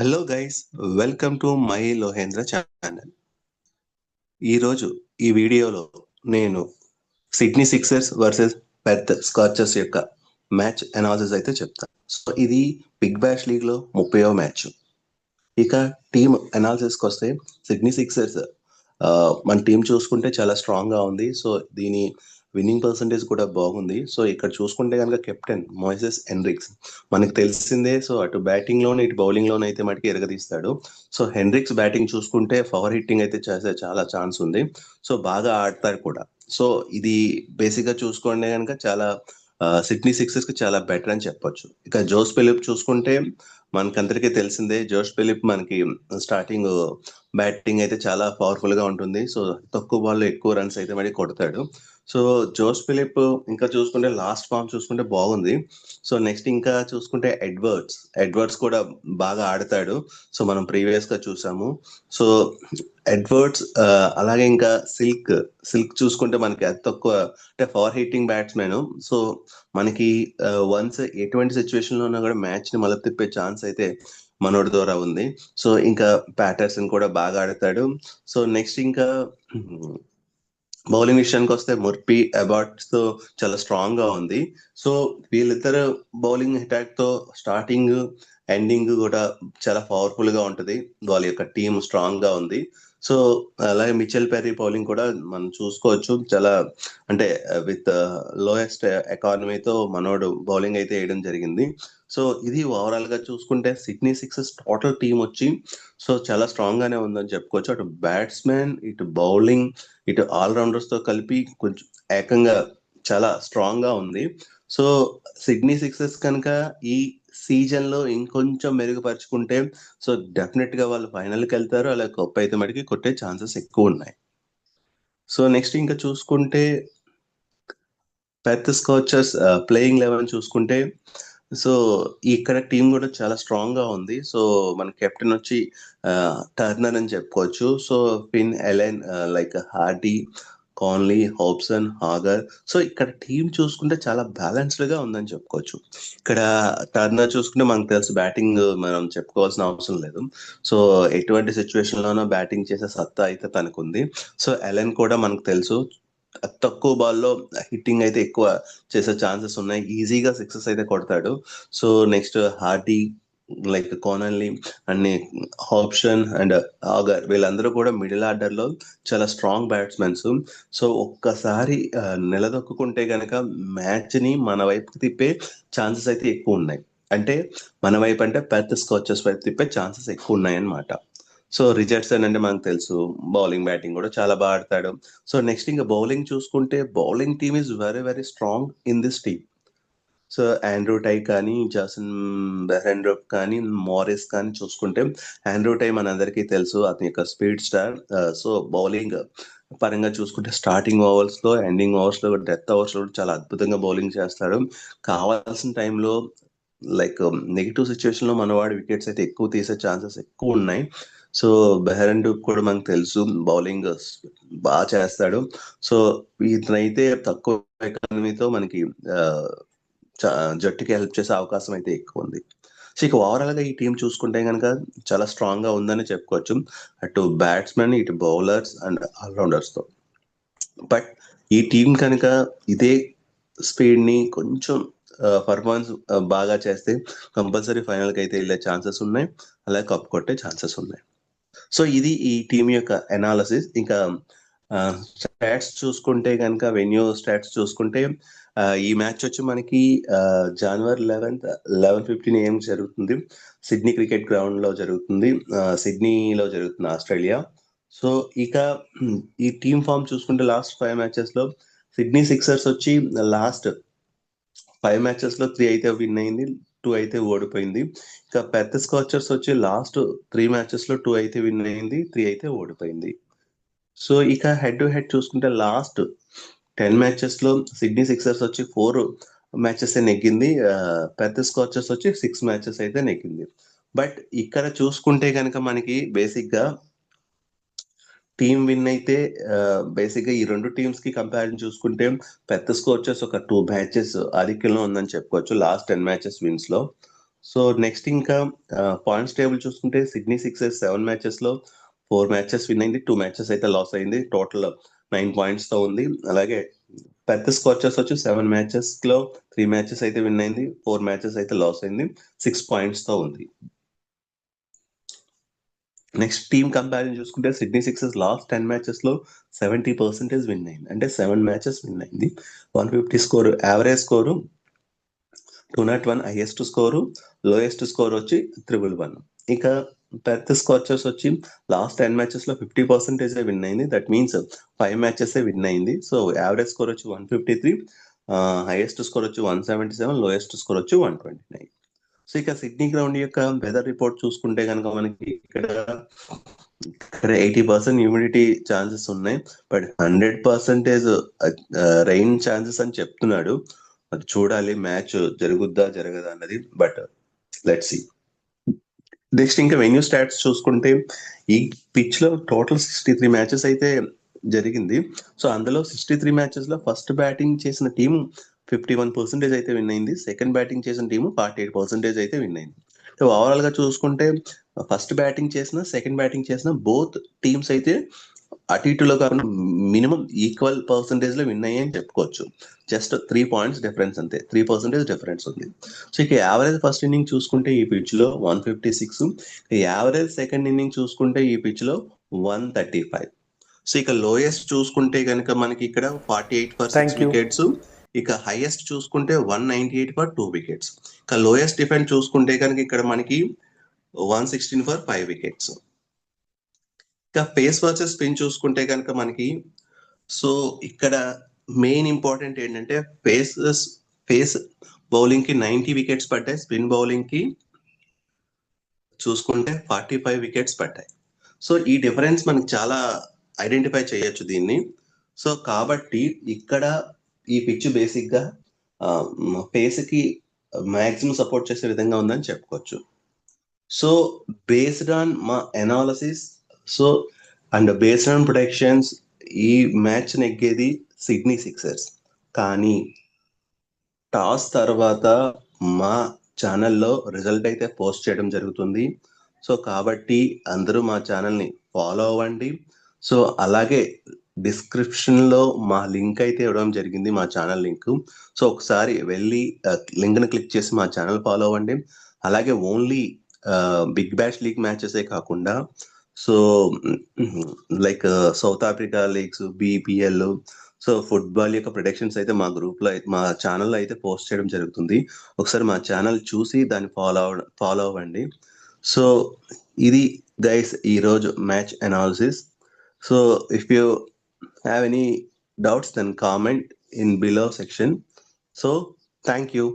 Hello guys, welcome to my Lohendra channel. ఈరోజు ఈ వీడియోలో నేను Sydney Sixers versus Perth Scorchers యొక్క మ్యాచ్ అనాలిసిస్ అయితే చెప్తాను. సో ఇది బిగ్ బ్యాష్ లీగ్లో 30వ మ్యాచ్. ఇక టీమ్ అనాలిసిస్కి వస్తే సిడ్నీ సిక్సర్స్ మన టీం చూసుకుంటే చాలా స్ట్రాంగ్గా ఉంది. సో దీని విన్నింగ్ పర్సంటేజ్ కూడా బాగుంది. సో ఇక్కడ చూసుకుంటే కనుక కెప్టెన్ మోయిసెస్ హెన్రిక్స్ మనకు తెలిసిందే. సో అటు బ్యాటింగ్లోనే ఇటు బౌలింగ్లోనే అయితే మటుకు ఎరగదీస్తాడు. సో హెన్రిక్స్ బ్యాటింగ్ చూసుకుంటే పవర్ హిట్టింగ్ అయితే చేసే చాలా ఛాన్స్ ఉంది. సో బాగా ఆడతారు కూడా. సో ఇది బేసిక్గా చూసుకుంటే కనుక చాలా సిడ్నీ సిక్సర్స్కి చాలా బెటర్ అని చెప్పొచ్చు. ఇక జోస్ ఫిలిప్ చూసుకుంటే మనకందరికీ తెలిసిందే. జోష్ ఫిలిప్ మనకి స్టార్టింగ్ బ్యాటింగ్ అయితే చాలా పవర్ఫుల్ గా ఉంటుంది. సో తక్కువ బాల్ ఎక్కువ రన్స్ అయితే మరి కొడతాడు. సో జోష్ ఫిలిప్ ఇంకా చూసుకుంటే లాస్ట్ ఫామ్ చూసుకుంటే బాగుంది. సో నెక్స్ట్ ఇంకా చూసుకుంటే ఎడ్వర్డ్స్ కూడా బాగా ఆడతాడు. సో మనం ప్రీవియస్ గా చూసాము. సో ఎడ్వర్డ్స్ అలాగే ఇంకా సిల్క్ చూసుకుంటే మనకి అతి తక్కువ అంటే పవర్ హిట్టింగ్ బ్యాట్స్మెన్. సో మనకి వన్స్ ఎటువంటి సిచ్యువేషన్ లో ఉన్నా కూడా మ్యాచ్ ని మళ్ళీ తిప్పే ఛాన్స్ అయితే మనోడి ద్వారా ఉంది. సో ఇంకా ప్యాటర్సన్ కూడా బాగా ఆడతాడు. సో నెక్స్ట్ ఇంకా బౌలింగ్ విషయానికి వస్తే ముర్పి అబాట్స్ తో చాలా స్ట్రాంగ్ గా ఉంది. సో వీళ్ళిద్దరు బౌలింగ్ అటాక్ తో స్టార్టింగ్ ఎండింగ్ కూడా చాలా పవర్ఫుల్ గా ఉంటది. వాళ్ళ యొక్క టీం స్ట్రాంగ్ గా ఉంది. సో అలాగే మిచెల్ పెర్రీ బౌలింగ్ కూడా మనం చూసుకోవచ్చు. చాలా అంటే విత్ లోయెస్ట్ ఎకానమీతో మనోడు బౌలింగ్ అయితే వేయడం జరిగింది. సో ఇది ఓవరాల్ గా చూసుకుంటే సిడ్నీ సిక్సర్స్ టోటల్ టీం వచ్చి సో చాలా స్ట్రాంగ్ గానే ఉందని చెప్పుకోవచ్చు. అటు బ్యాట్స్మెన్, ఇటు బౌలింగ్, ఇటు ఆల్రౌండర్స్ తో కలిపి కొంచెం ఏకంగా చాలా స్ట్రాంగ్ గా ఉంది. సో సిడ్నీ సిక్సర్స్ కనుక ఈ సీజన్ లో ఇంకొంచెం మెరుగుపరుచుకుంటే సో డెఫినెట్ గా వాళ్ళు ఫైనల్ కి వెళ్తారు. అలా కప్ అయితే మటుకి కొట్టే ఛాన్సెస్ ఎక్కువ ఉన్నాయి. సో నెక్స్ట్ ఇంకా చూసుకుంటే పెర్త్ స్కాచర్స్ ప్లేయింగ్ 11 చూసుకుంటే సో ఇక్కడ టీం కూడా చాలా స్ట్రాంగ్ గా ఉంది. సో మన కెప్టెన్ వచ్చి టర్నర్ అని చెప్పుకోవచ్చు. So Finn Allen, like Hardie, Connolly, Hobson, Agar. So ఇక్కడ టీం చూసుకుంటే చాలా బ్యాలెన్స్డ్ గా ఉందని చెప్పుకోవచ్చు. ఇక్కడ టర్నర్ చూసుకుంటే మనకు తెలుసు బ్యాటింగ్ మనం చెప్పుకోవాల్సిన అవసరం లేదు. సో ఎటువంటి సిచ్యువేషన్ లోనో బ్యాటింగ్ చేసే సత్తా అయితే తనకుంది. సో ఎలెన్ కూడా మనకు తెలుసు తక్కువ బాల్లో హిట్టింగ్ అయితే ఎక్కువ చేసే ఛాన్సెస్ ఉన్నాయి. ఈజీగా సిక్సెస్ అయితే కొడతాడు. So next Hardie, like Connolly and option and Agar వీళ్ళందరూ కూడా మిడిల్ ఆర్డర్ లో చాలా స్ట్రాంగ్ బ్యాట్స్మెన్స్. సో ఒక్కసారి నిలదొక్కుంటే గనక మ్యాచ్ ని మన వైపుకి తిప్పే ఛాన్సెస్ అయితే ఎక్కువ ఉన్నాయి. అంటే మన వైపు అంటే పెర్త్ స్కాచర్స్ వైపు తిప్పే ఛాన్సెస్ ఎక్కువ ఉన్నాయి అన్నమాట. సో రిచర్డ్సన్ అంటే మనకు తెలుసు బౌలింగ్ బ్యాటింగ్ కూడా చాలా బాగా ఆడతాడు. సో నెక్స్ట్ ఇంకా బౌలింగ్ చూసుకుంటే bowling team is very very strong in this team. So Andrew Tye కానీ, జాసన్ బెహ్రెండ్రోప్ కానీ, మారిస్ కానీ చూసుకుంటే ఆండ్రూ టై మనందరికీ తెలుసు అతని యొక్క స్పీడ్ స్టార్. సో బౌలింగ్ పరంగా చూసుకుంటే స్టార్టింగ్ ఓవర్స్ లో, ఎండింగ్ ఓవర్స్ లో, డెత్ ఓవర్స్ లో చాలా అద్భుతంగా బౌలింగ్ చేస్తాడు. కావాల్సిన టైంలో లైక్ నెగిటివ్ సిచ్యువేషన్ లో మనవాడు వికెట్స్ అయితే ఎక్కువ తీసే ఛాన్సెస్ ఎక్కువ ఉన్నాయి. సో బెహ్రెండ్రోప్ కూడా మనకు తెలుసు బౌలింగ్ బాగా చేస్తాడు. సో ఇతనైతే తక్కువ ఎకానమీతో మనకి జట్టుకి హెల్ప్ చేసే అవకాశం అయితే ఎక్కువ ఉంది. సో ఇక ఓవరాల్ గా ఈ టీం చూసుకుంటే కనుక చాలా స్ట్రాంగ్ గా ఉందని చెప్పుకోవచ్చు. అటు బ్యాట్స్మెన్, ఇటు బౌలర్స్ అండ్ ఆల్రౌండర్స్ తో. బట్ ఈ టీం కనుక ఇదే స్పీడ్ ని కొంచెం పర్ఫార్మెన్స్ బాగా చేస్తే కంపల్సరీ ఫైనల్ కి అయితే వెళ్ళే ఛాన్సెస్ ఉన్నాయి. అలాగే కప్ కొట్టే ఛాన్సెస్ ఉన్నాయి. సో ఇది ఈ టీం యొక్క అనాలిసిస్. ఇంకా స్టాట్స్ చూసుకుంటే కనుక వెన్యూ స్టాట్స్ చూసుకుంటే ఈ మ్యాచ్ వచ్చి మనకి జనవరి 11:15 AM జరుగుతుంది. సిడ్నీ క్రికెట్ గ్రౌండ్ లో జరుగుతుంది. సిడ్నీలో జరుగుతుంది, ఆస్ట్రేలియా. సో ఇక ఈ టీమ్ ఫామ్ చూసుకుంటే లాస్ట్ 5 మ్యాచెస్ లో సిడ్నీ సిక్సర్స్ వచ్చి లాస్ట్ 5 మ్యాచెస్ లో 3 అయితే విన్ అయింది, 2 అయితే ఓడిపోయింది. ఇక పెర్త్ స్కాచర్స్ వచ్చి లాస్ట్ 3 మ్యాచెస్ లో 2 అయితే విన్ అయింది, 3 అయితే ఓడిపోయింది. సో ఇక హెడ్ టు హెడ్ చూసుకుంటే లాస్ట్ 10 మ్యాచెస్ లో సిడ్నీ సిక్సర్స్ వచ్చి 4 మ్యాచెస్ నెగ్గింది, పెర్త్ స్కాచర్స్ వచ్చి 6 మ్యాచెస్ అయితే నెగ్గింది. బట్ ఇక్కడ చూసుకుంటే కనుక మనకి బేసిక్ గా టీమ్ విన్ అయితే బేసిక్ గా ఈ రెండు టీమ్స్ కి కంపారిజన్ చూసుకుంటే పెద్ద స్కోచర్స్ ఒక 2 మ్యాచెస్ ఆధిక్యంలో ఉందని చెప్పుకోవచ్చు లాస్ట్ 10 మ్యాచెస్ విన్స్ లో. సో నెక్స్ట్ ఇంకా పాయింట్స్ టేబుల్ చూసుకుంటే సిడ్నీ సిక్సర్స్ 7 మ్యాచెస్ లో 4 మ్యాచెస్ విన్ అయింది, 2 మ్యాచెస్ అయితే లాస్ అయింది. టోటల్ 9 పాయింట్స్ తో ఉంది. అలాగే పెద్ద స్కాచర్స్ వచ్చి 7 మ్యాచెస్ లో 3 మ్యాచెస్ అయితే విన్ అయింది, 4 మ్యాచెస్ అయితే లాస్ అయింది, 6 పాయింట్స్ తో ఉంది. నెక్స్ట్ టీమ్ కంపారిజన్ చూసుకుంటే సిడ్నీ సిక్సర్స్ లాస్ట్ 10 మ్యాచెస్ లో 70% విన్ అయింది. అంటే 7 మ్యాచెస్ విన్ అయింది. 150 score average score, 201 highest score, lowest score వచ్చి 111. ఇక పెద్ద స్కోచర్స్ వచ్చి లాస్ట్ 10 మ్యాచెస్ లో 50% విన్ అయింది. దట్ మీన్స్ 5 మ్యాచెస్ విన్ అయింది. సో యావరేజ్ స్కోర్ వచ్చి 153, హైయెస్ట్ స్కోర్ వచ్చి 177, లోయెస్ట్ స్కోర్ వచ్చి 129. సో ఇక సిడ్నీ గ్రౌండ్ యొక్క వెదర్ రిపోర్ట్ చూసుకుంటే కనుక మనకి ఇక్కడ 80% హ్యూమిడిటీ ఛాన్సెస్ ఉన్నాయి, బట్ 100% రెయిన్ ఛాన్సెస్ అని చెప్తున్నాడు. అది చూడాలి మ్యాచ్ జరుగుద్దా జరగదా అన్నది, బట్ లెట్స్ సీ. నెక్స్ట్ ఇంకా వెన్యూ స్టాట్స్ చూసుకుంటే ఈ పిచ్ లో టోటల్ 63 మ్యాచెస్ అయితే జరిగింది. సో అందులో 63 మ్యాచెస్ లో ఫస్ట్ బ్యాటింగ్ చేసిన టీం 51% అయితే విన్ అయింది, సెకండ్ బ్యాటింగ్ చేసిన టీము 48% అయితే విన్ అయింది. సో ఓవరాల్ గా చూసుకుంటే ఫస్ట్ బ్యాటింగ్ చేసిన సెకండ్ బ్యాటింగ్ చేసిన బోత్ టీమ్స్ అయితే అటు ఇటులో కాకుండా మినిమం ఈక్వల్ పర్సంటేజ్ లో విన్ అయ్యాయి అని చెప్పుకోవచ్చు. జస్ట్ 3 పాయింట్స్ డిఫరెన్స్ అంతే, 3% డిఫరెన్స్ ఉంది. సో ఇక యావరేజ్ ఫస్ట్ ఇన్నింగ్ చూసుకుంటే ఈ పిచ్ లో 156, యావరేజ్ సెకండ్ ఇన్నింగ్ చూసుకుంటే ఈ పిచ్ లో 135. సో ఇక లోయెస్ట్ చూసుకుంటే కనుక మనకి ఇక్కడ 48 ఫర్ 6 వికెట్స్, ఇక హైయెస్ట్ చూసుకుంటే 198 ఫర్ 2 వికెట్స్. ఇక లోయెస్ట్ డిఫెన్స్ చూసుకుంటే కనుక ఇక్కడ మనకి 116 ఫర్ 5 వికెట్స్. ఇక పేస్ వర్సెస్ స్పిన్ చూసుకుంటే కనుక మనకి సో ఇక్కడ మెయిన్ ఇంపార్టెంట్ ఏంటంటే పేస్ బౌలింగ్ కి 90 వికెట్స్ పడ్డాయి, స్పిన్ బౌలింగ్ కి చూసుకుంటే 45 వికెట్స్ పడ్డాయి. సో ఈ డిఫరెన్స్ మనకి చాలా ఐడెంటిఫై చేయొచ్చు దీన్ని. సో కాబట్టి ఇక్కడ ఈ పిచ్ బేసిక్ గా పేస్ కి మాక్సిమం సపోర్ట్ చేసే విధంగా ఉందని చెప్పుకోవచ్చు. సో బేస్డ్ ఆన్ మా analysis so and based on productions ఈ మ్యాచ్ నెగ్గేది సిడ్నీ సిక్సర్స్. కానీ టాస్ తర్వాత మా ఛానల్లో రిజల్ట్ అయితే పోస్ట్ చేయడం జరుగుతుంది. సో కాబట్టి అందరూ మా ఛానల్ని ఫాలో అవ్వండి. సో అలాగే డిస్క్రిప్షన్ లో మా లింక్ అయితే ఇవ్వడం జరిగింది, మా ఛానల్ లింక్. సో ఒకసారి వెళ్ళి లింక్ ని క్లిక్ చేసి మా ఛానల్ ఫాలో అవ్వండి. అలాగే ఓన్లీ బిగ్ బ్యాష్ లీగ్ మ్యాచెసే కాకుండా so like south Africa leagues, BPL, so football యొక్క ప్రొడక్షన్స్ అయితే మా గ్రూప్ లో మా ఛానల్లో అయితే పోస్ట్ చేయడం జరుగుతుంది. ఒకసారి మా ఛానల్ చూసి దాన్ని ఫాలో అవ్వండి. సో ఇది గైస్ ఈరోజు match analysis. So if you have any doubts then comment in below section. So thank you.